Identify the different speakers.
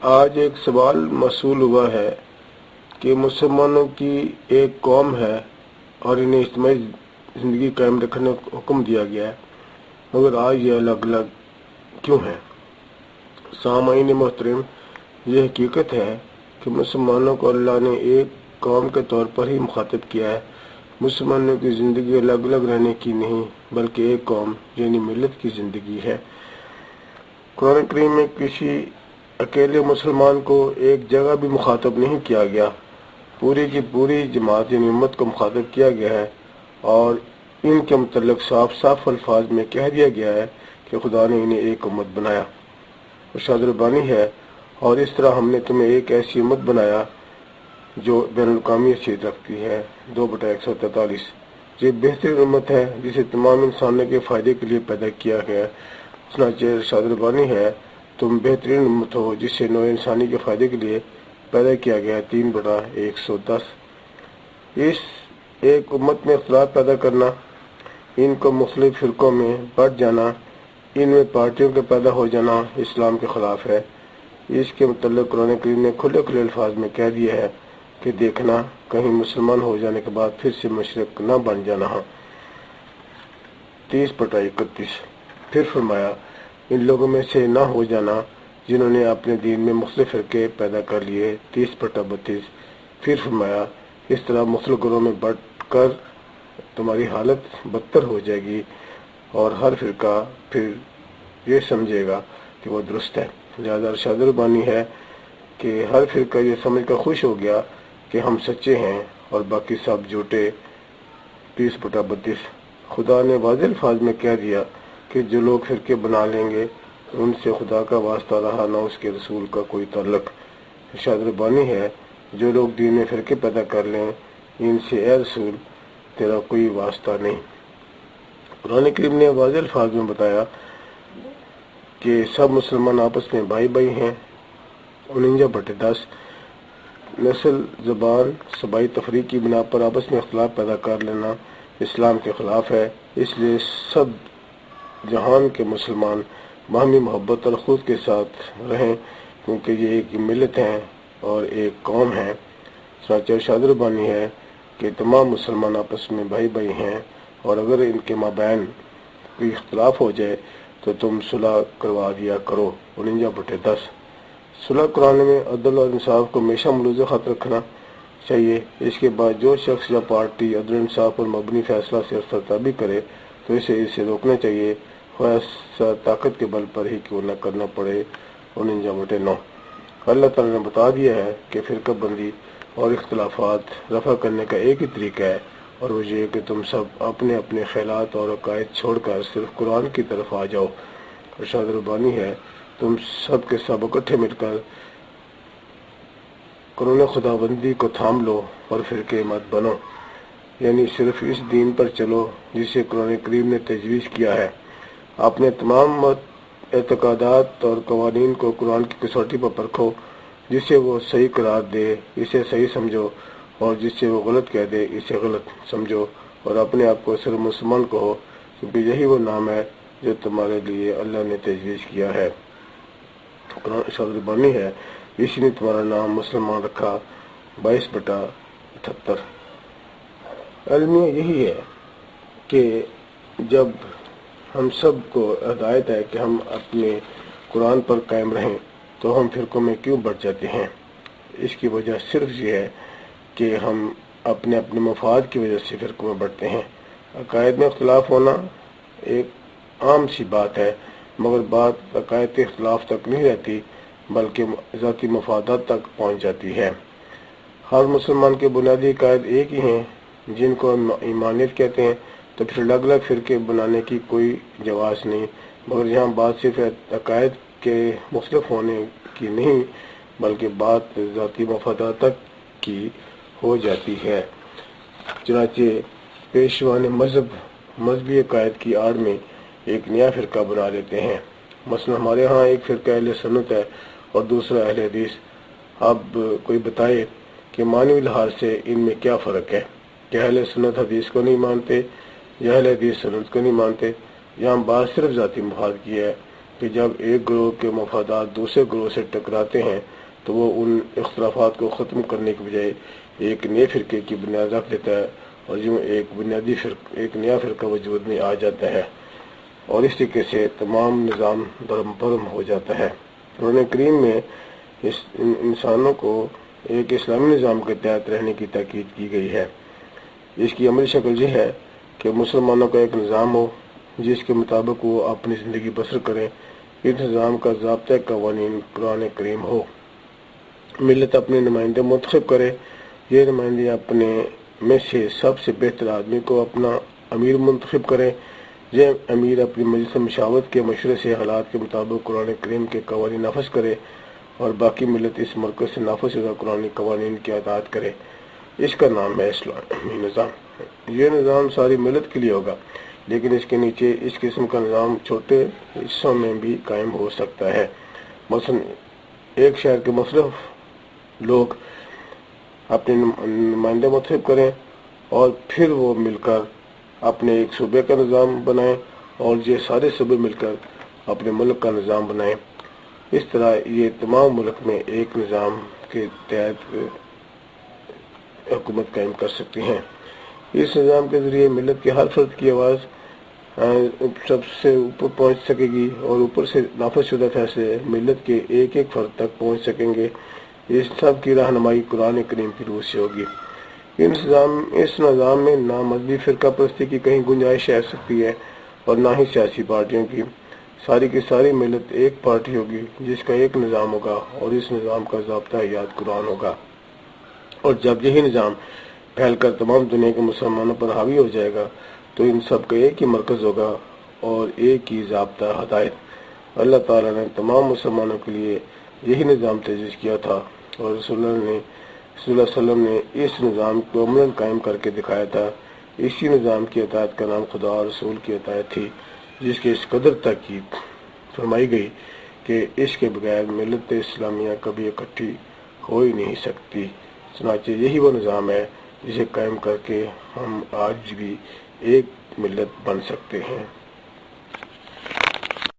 Speaker 1: آج ایک سوال موصول ہوا ہے کہ مسلمانوں کی ایک قوم ہے اور انہیں اجتماعی زندگی قائم رکھنے کا حکم دیا گیا ہے، مگر آج یہ الگ الگ کیوں ہیں؟ سامعین محترم، یہ حقیقت ہے کہ مسلمانوں کو اللہ نے ایک قوم کے طور پر ہی مخاطب کیا ہے۔ مسلمانوں کی زندگی الگ الگ رہنے کی نہیں، بلکہ ایک قوم یعنی ملت کی زندگی ہے۔ قرآن کریم میں کسی اکیلے مسلمان کو ایک جگہ بھی مخاطب نہیں کیا گیا، پوری کی پوری جماعت یعنی امت کو مخاطب کیا گیا ہے، اور ان کے متعلق صاف صاف الفاظ میں کہہ دیا گیا ہے کہ خدا نے انہیں ایک امت بنایا، ارشاد ربانی ہے، اور اس طرح ہم نے تمہیں ایک ایسی امت بنایا جو بین الاقوامی حیثیت رکھتی ہے۔ 2/143۔ یہ بہترین امت ہے جسے تمام انسانوں کے فائدے کے لیے پیدا کیا گیا ہے، چنانچہ ارشاد ربانی ہے، تم بہترین امت ہو جسے نوع انسانی کے فائدے کے لیے پیدا کیا گیا ہے۔ 3/110۔ اس ایک امت میں اختلاف پیدا کرنا، ان کو مختلف فرقوں میں بٹ جانا، ان میں پارٹیوں کے پیدا ہو جانا اسلام کے خلاف ہے۔ اس کے متعلق قرآن کریم نے کھلے کھلے الفاظ میں کہہ دیا ہے کہ دیکھنا کہیں مسلمان ہو جانے کے بعد پھر سے مشرک نہ بن جانا۔ 30/31۔ پھر فرمایا، ان لوگوں میں سے نہ ہو جانا جنہوں نے اپنے دین میں مختلف فرقے پیدا کر لیے۔ 30/32۔ پھر فرمایا، اس طرح مختلف گروہوں میں بٹ کر تمہاری حالت بدتر ہو جائے گی اور ہر فرقہ پھر یہ سمجھے گا کہ وہ درست ہے۔ لہذا ارشاد ربانی ہے کہ ہر فرقہ یہ سمجھ کر خوش ہو گیا کہ ہم سچے ہیں اور باقی سب جھوٹے۔ 30/32۔ خدا نے واضح الفاظ میں کہہ دیا کہ جو لوگ فرقے بنا لیں گے ان سے خدا کا واسطہ رہا نہ اس کے رسول کا کوئی تعلق۔ ارشاد ربانی ہے، جو لوگ دین میں فرقے پیدا کر لیں ان سے اے رسول تیرا کوئی واسطہ نہیں۔ قرآن کریم نے واضح الفاظ میں بتایا کہ سب مسلمان آپس میں بھائی بھائی ہیں۔ 49/10۔ نسل، زبان، صوبائی تفریق کی بنا پر آپس میں اختلاف پیدا کر لینا اسلام کے خلاف ہے، اس لیے سب جہان کے مسلمان باہمی محبت اور خود کے ساتھ رہیں، کیونکہ یہ ایک ملت ہیں اور ایک قوم ہے۔ چنانچہ ارشاد ربانی ہے کہ تمام مسلمان آپس میں بھائی بھائی ہیں، اور اگر ان کے مابین کوئی اختلاف ہو جائے تو تم صلح کروا دیا کرو۔ 49/10۔ صلح قرآن میں عدل اور انصاف کو ہمیشہ ملوز خط رکھنا چاہیے۔ اس کے بعد جو شخص یا پارٹی عدل و انصاف پر مبنی فیصلہ سے سرتابی کرے تو اسے روکنا چاہیے، خواہ ایسا طاقت کے بل پر ہی کیوں نہ کرنا پڑے۔ 49/9۔ اللہ تعالیٰ نے بتا دیا ہے کہ فرقہ بندی اور اختلافات رفع کرنے کا ایک ہی طریقہ ہے، اور وہ یہ کہ تم سب اپنے اپنے خیالات اور عقائد چھوڑ کر صرف قرآن کی طرف آ جاؤ۔ ارشاد ربانی ہے، تم سب کے سب اکٹھے مل کر قانون خداوندی کو تھام لو اور فرقے مت بنو، یعنی صرف اس دین پر چلو جسے قرآن کریم نے تجویز کیا ہے۔ اپنے تمام اعتقادات اور قوانین کو قرآن کی کسوٹی پر پرکھو، جسے وہ صحیح قرار دے اسے صحیح سمجھو، اور جس سے وہ غلط کہہ دے اسے غلط سمجھو، اور اپنے آپ کو صرف مسلمان کہو، کیونکہ یہی وہ نام ہے جو تمہارے لیے اللہ نے تجویز کیا ہے۔ قرآن ارشاد ربانی ہے، اسی نے تمہارا نام مسلمان رکھا۔ 22/78۔ المیہ یہی ہے کہ جب ہم سب کو ہدایت ہے کہ ہم اپنے قرآن پر قائم رہیں تو ہم فرقوں میں کیوں بٹ جاتے ہیں؟ اس کی وجہ صرف یہ ہے کہ ہم اپنے اپنے مفاد کی وجہ سے فرقوں میں بٹتے ہیں۔ عقائد میں اختلاف ہونا ایک عام سی بات ہے، مگر بات عقائد کے اختلاف تک نہیں رہتی بلکہ ذاتی مفادات تک پہنچ جاتی ہے۔ ہر مسلمان کے بنیادی عقائد ایک ہی ہیں جن کو ہم ایمانیت کہتے ہیں، تو پھر الگ الگ فرقے بنانے کی کوئی جواز نہیں، مگر یہاں بات صرف عقائد کے مختلف ہونے کی نہیں بلکہ بات ذاتی مفادات تک کی ہو جاتی ہے۔ چنانچہ پیشوان مذہبی عقائد کی آڑ میں ایک نیا فرقہ بنا لیتے ہیں۔ مثلا ہمارے ہاں ایک فرقہ اہل سنت ہے اور دوسرا اہل حدیث۔ اب کوئی بتائے کہ معنوی لحاظ سے ان میں کیا فرق ہے؟ کہ اہل سنت حدیث کو نہیں مانتے یا اہل حدیث سنت کو نہیں مانتے؟ یہاں بات صرف ذاتی مفاد کی ہے، کہ جب ایک گروہ کے مفادات دوسرے گروہ سے ٹکراتے ہیں تو وہ ان اختلافات کو ختم کرنے کی بجائے ایک نئے فرقے کی بنیاد رکھ دیتا ہے، اور یوں ایک نیا فرقہ وجود میں آ جاتا ہے، اور اس طریقے سے تمام نظام درم برم ہو جاتا ہے۔ قرآن کریم میں انسانوں کو ایک اسلامی نظام کے تحت رہنے کی تاکید کی گئی ہے۔ اس کی عملی شکل یہ ہے کہ مسلمانوں کا ایک نظام ہو جس کے مطابق وہ اپنی زندگی بسر کریں۔ اس نظام کا ضابطۂ قوانین قرآن کریم ہو۔ ملت اپنے نمائندے منتخب کرے، یہ نمائندے اپنے میں سے سب سے بہتر آدمی کو اپنا امیر منتخب کرے، یہ امیر اپنی مجلس مشاورت کے مشورے سے حالات کے مطابق قرآن کریم کے قوانین نافذ کرے، اور باقی ملت اس مرکز سے نافذ شدہ قرآن قوانین کی اطاعت کرے۔ اس کا نام ہے اسلامی نظام۔ یہ نظام ساری ملت کے لیے ہوگا، لیکن اس کے نیچے اس قسم کا نظام چھوٹے حصوں میں بھی قائم ہو سکتا ہے۔ مثلا ایک شہر کے مختلف لوگ اپنے نمائندے منتخب کریں اور پھر وہ مل کر اپنے ایک صوبے کا نظام بنائیں، اور یہ سارے صوبے مل کر اپنے ملک کا نظام بنائیں۔ اس طرح یہ تمام ملک میں ایک نظام کے تحت حکومت قائم کر سکتے ہیں۔ اس نظام کے ذریعے ملت کے ہر فرد کی آواز سب سے اوپر پہنچ سکے گی، اور اوپر سے نافذ شدہ فیصلے ملت کے ایک ایک فرد تک پہنچ سکیں گے۔ اس سب کی رہنمائی قرآن کریم کی روح سے ہوگی۔ اس نظام میں نہ مذہبی فرقہ پرستی کی کہیں گنجائش رہ سکتی ہے اور نہ ہی سیاسی پارٹیوں کی۔ ساری کی ساری ملت ایک پارٹی ہوگی جس کا ایک نظام ہوگا، اور اس نظام کا ضابطہ حیات قرآن ہوگا۔ اور جب یہی نظام پھیل کر تمام دنیا کے مسلمانوں پر حاوی ہو جائے گا تو ان سب کا ایک ہی مرکز ہوگا اور ایک ہی ضابطہ ہدایت۔ اللہ تعالیٰ نے تمام مسلمانوں کے لیے یہی نظام تجویز کیا تھا، اور رسول اللہ صلی اللہ علیہ وسلم نے اس نظام کو عملاً قائم کر کے دکھایا تھا۔ اسی نظام کی اطاعت کا نام خدا اور رسول کی اطاعت تھی، جس کی اس قدر تاکید فرمائی گئی کہ اس کے بغیر ملت اسلامیہ کبھی اکٹھی ہو ہی نہیں سکتی۔ چنانچہ یہی وہ نظام ہے جسے قائم کر کے ہم آج بھی ایک ملت بن سکتے ہیں۔